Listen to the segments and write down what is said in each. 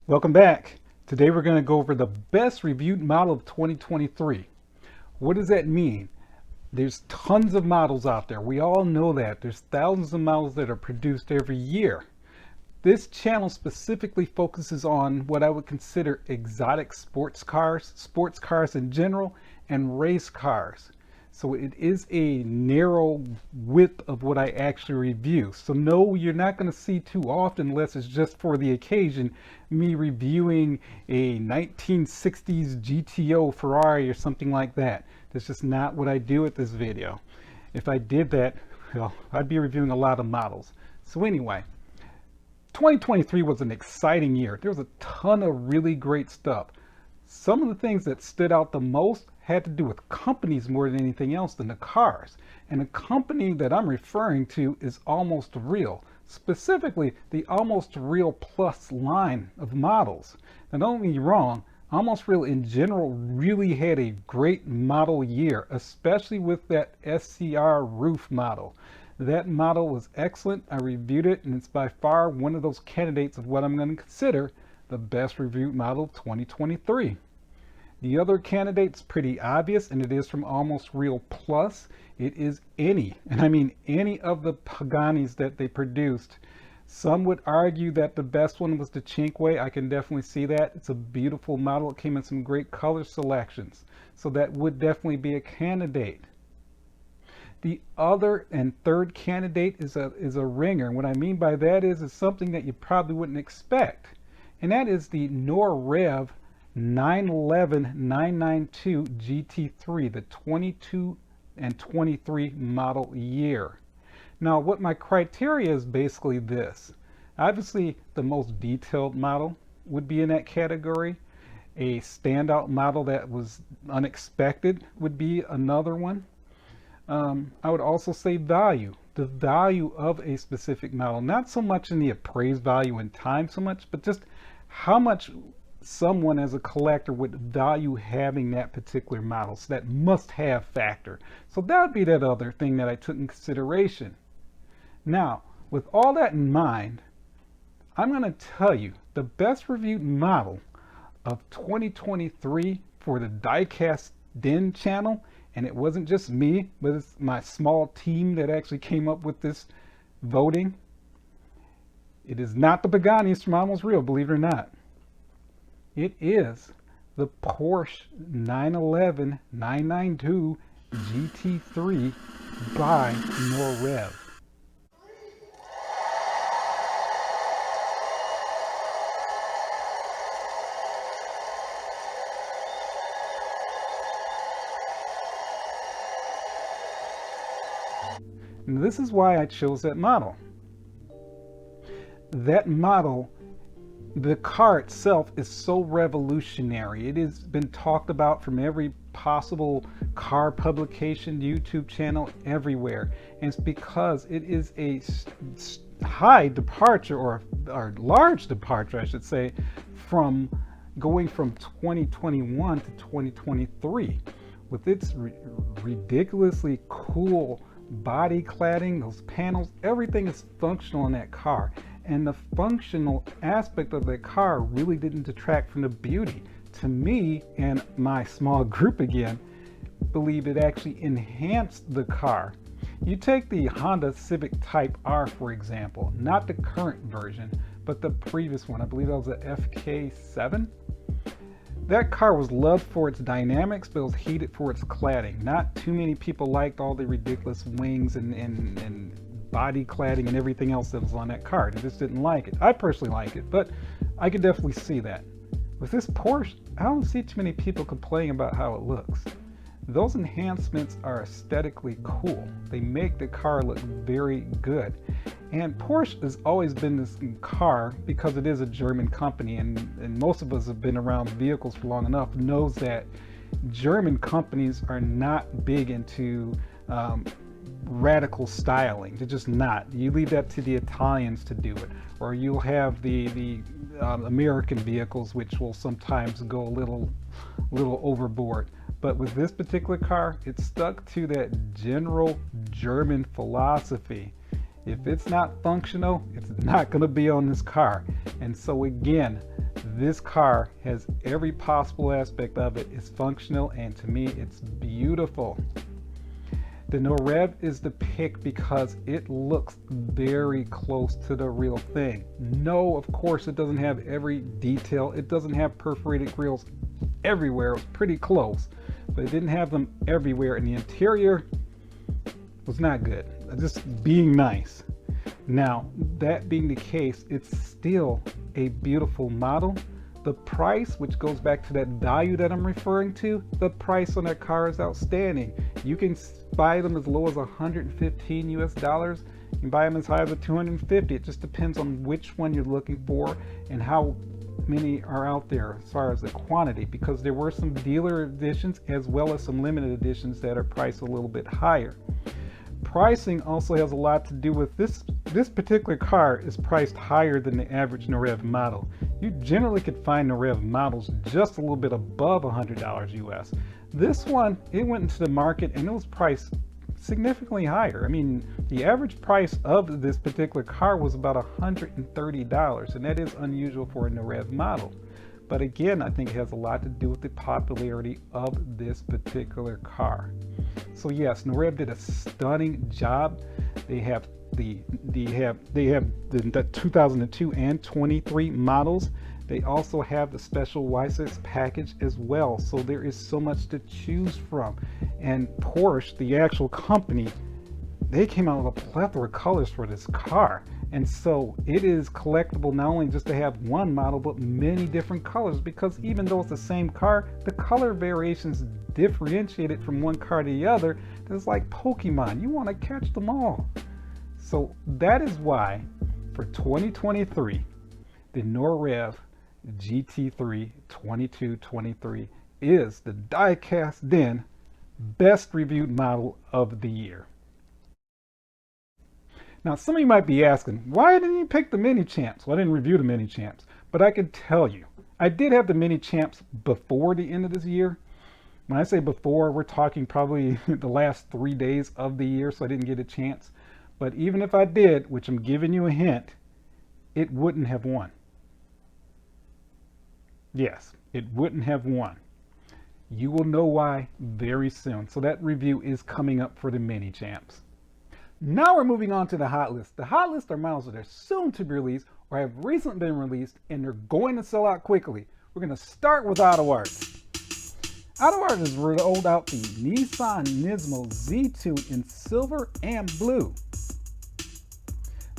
Welcome back. Today we're going to go over the best reviewed model of 2023. What does that mean? There's tons of models out there. We all know that. There's thousands of models that are produced every year. This channel specifically focuses on what I would consider exotic sports cars in general, and race cars. So it is a narrow width of what I actually review. So no, you're not going to see too often, unless it's just for the occasion, me reviewing a 1960s GTO Ferrari or something like that. That's just not what I do with this video. If I did that, well, I'd be reviewing a lot of models. So anyway, 2023 was an exciting year. There was a ton of really great stuff. Some of the things that stood out the most had to do with companies more than anything else than the cars. And the company that I'm referring to is Almost Real, specifically the Almost Real Plus line of models. Now don't get me wrong, Almost Real in general really had a great model year, especially with that SCR roof model. That model was excellent. I reviewed it, and it's by far one of those candidates of what I'm going to consider the best reviewed model of 2023. The other candidate's pretty obvious, and it is from Almost Real Plus. It is any, and I mean any of the Paganis that they produced. Some would argue that the best one was the Cinque. I can definitely see that. It's a beautiful model. It came in some great color selections. So that would definitely be a candidate. The other and third candidate is a ringer. And what I mean by that is something that you probably wouldn't expect. And that is the Norrev 911-992 GT3, the 22 and 23 model year. Now, what my criteria is basically this. Obviously, the most detailed model would be in that category. A standout model that was unexpected would be another one. I would also say value. The value of a specific model, not so much in the appraised value in time so much, but just how much someone as a collector would value having that particular model. So that must-have factor. So that would be that other thing that I took in consideration. Now, with all that in mind, I'm going to tell you the best reviewed model of 2023 for the Dicast Den channel, and it wasn't just me, but it's my small team that actually came up with this voting. It is not the Paganis from Almost Real, believe it or not. It is the Porsche 911-992 GT3 by Norrev. And this is why I chose that model. That model, the car itself is so revolutionary. It has been talked about from every possible car publication, YouTube channel, everywhere. And it's because it is a high departure, or large departure, I should say, from going from 2021 to 2023. With its ridiculously cool body cladding, those panels, everything is functional in that car. And the functional aspect of the car really didn't detract from the beauty. To me, and my small group again, believe it actually enhanced the car. You take the Honda Civic Type R, for example, not the current version, but the previous one. I believe that was a FK7. That car was loved for its dynamics, but it was hated for its cladding. Not too many people liked all the ridiculous wings and body cladding and everything else that was on that car. They just didn't like it. I personally like it, but I could definitely see that. With this Porsche, I don't see too many people complaining about how it looks. Those enhancements are aesthetically cool. They make the car look very good. And Porsche has always been this car, because it is a German company, and most of us have been around vehicles for long enough, knows that German companies are not big into radical styling. They're just not. You leave that to the Italians to do it, or you'll have the American vehicles, which will sometimes go a little overboard. But with this particular car, it stuck to that general German philosophy. If it's not functional, it's not going to be on this car. And so again, This car has every possible aspect of it. It's functional, and to me, it's beautiful. The No Rev is the pick because it looks very close to the real thing. No, of course, it doesn't have every detail. It doesn't have perforated grills everywhere. It was pretty close, but it didn't have them everywhere, and the interior was not good. Just being nice. Now, that being the case, it's still a beautiful model. The price, which goes back to that value that I'm referring to, the price on that car is outstanding. You can buy them as low as 115 US dollars. You can buy them as high as 250. It just depends on which one you're looking for and how many are out there as far as the quantity, because there were some dealer editions as well as some limited editions that are priced a little bit higher. Pricing also has a lot to do with this particular car is priced higher than the average No Rev model. You generally could find No Rev models just a little bit above $100 US. This one, it went into the market and it was priced significantly higher. I mean, the average price of this particular car was about $130, and that is unusual for a No Rev model. But again, I think it has a lot to do with the popularity of this particular car. So yes, No Rev did a stunning job. They have the 2002 and 23 models. They also have the special Y6 package as well. So there is so much to choose from. And Porsche, the actual company, they came out with a plethora of colors for this car. And so it is collectible not only just to have one model, but many different colors, because even though it's the same car, the color variations differentiate it from one car to the other. It's like Pokemon. You want to catch them all. So that is why for 2023, the No Rev GT3 2223 is the Dicast Den best reviewed model of the year. Now, some of you might be asking, why didn't you pick the Minichamps? Well, I didn't review the Minichamps, but I can tell you, I did have the Minichamps before the end of this year. When I say before, we're talking probably the last 3 days of the year, so I didn't get a chance. But even if I did, which I'm giving you a hint, it wouldn't have won. Yes, it wouldn't have won. You will know why very soon. So that review is coming up for the Minichamps. Now we're moving on to the hot list. The hot list are models that are soon to be released or have recently been released, and they're going to sell out quickly. We're going to start with AutoArt. AutoArt has rolled out the Nissan Nismo Z2 in silver and blue.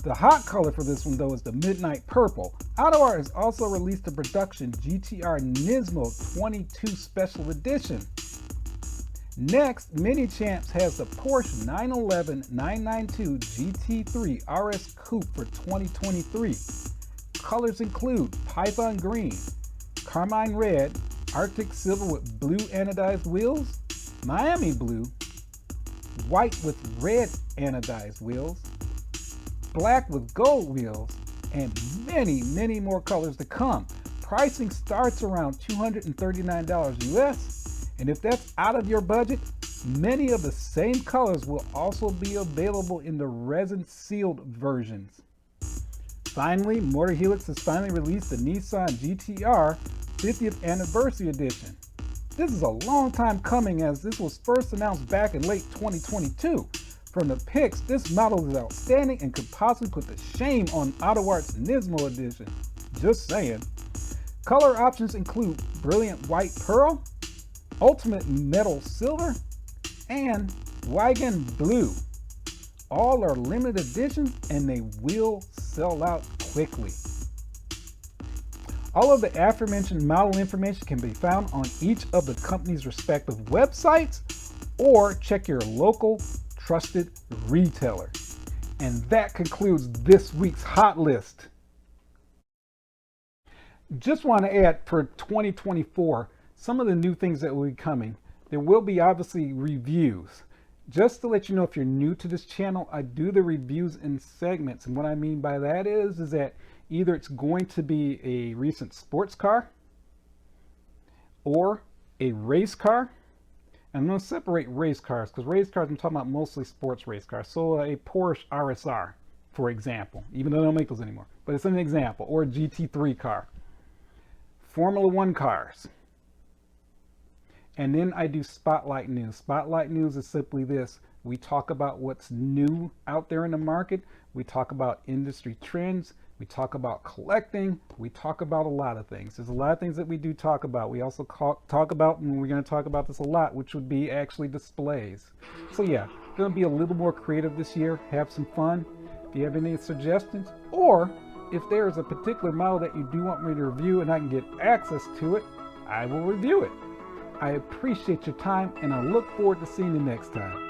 The hot color for this one, though, is the midnight purple. AutoArt has also released the production GTR Nismo 22 Special Edition. Next, Minichamps has the Porsche 911 992 GT3 RS Coupe for 2023. Colors include Python Green, Carmine Red, Arctic Silver with blue anodized wheels, Miami Blue, White with red anodized wheels, Black with gold wheels, and many, many more colors to come. Pricing starts around $239 US. And if that's out of your budget, many of the same colors will also be available in the resin sealed versions. Finally, Motorhelix has finally released the Nissan GTR 50th Anniversary Edition. This is a long time coming, as this was first announced back in late 2022. From the pics, this model is outstanding and could possibly put the shame on AutoArt's Nismo Edition. Just saying. Color options include Brilliant White Pearl, Ultimate Metal Silver, and Wagon Blue. All are limited editions and they will sell out quickly. All of the aforementioned model information can be found on each of the company's respective websites, or check your local trusted retailer. And that concludes this week's hot list. Just want to add for 2024, some of the new things that will be coming. There will be obviously reviews. Just to let you know, if you're new to this channel, I do the reviews in segments. And what I mean by that is that either it's going to be a recent sports car or a race car. And I'm going to separate race cars, because race cars, I'm talking about mostly sports race cars. So a Porsche RSR, for example, even though they don't make those anymore, but it's an example, or a GT3 car. Formula One cars. And then I do Spotlight News. Spotlight News is simply this. We talk about what's new out there in the market. We talk about industry trends. We talk about collecting. We talk about a lot of things. There's a lot of things that we do talk about. We also talk about, and we're going to talk about this a lot, which would be actually displays. So yeah, going to be a little more creative this year. Have some fun. If you have any suggestions, or if there's a particular model that you do want me to review and I can get access to it, I will review it. I appreciate your time, and I look forward to seeing you next time.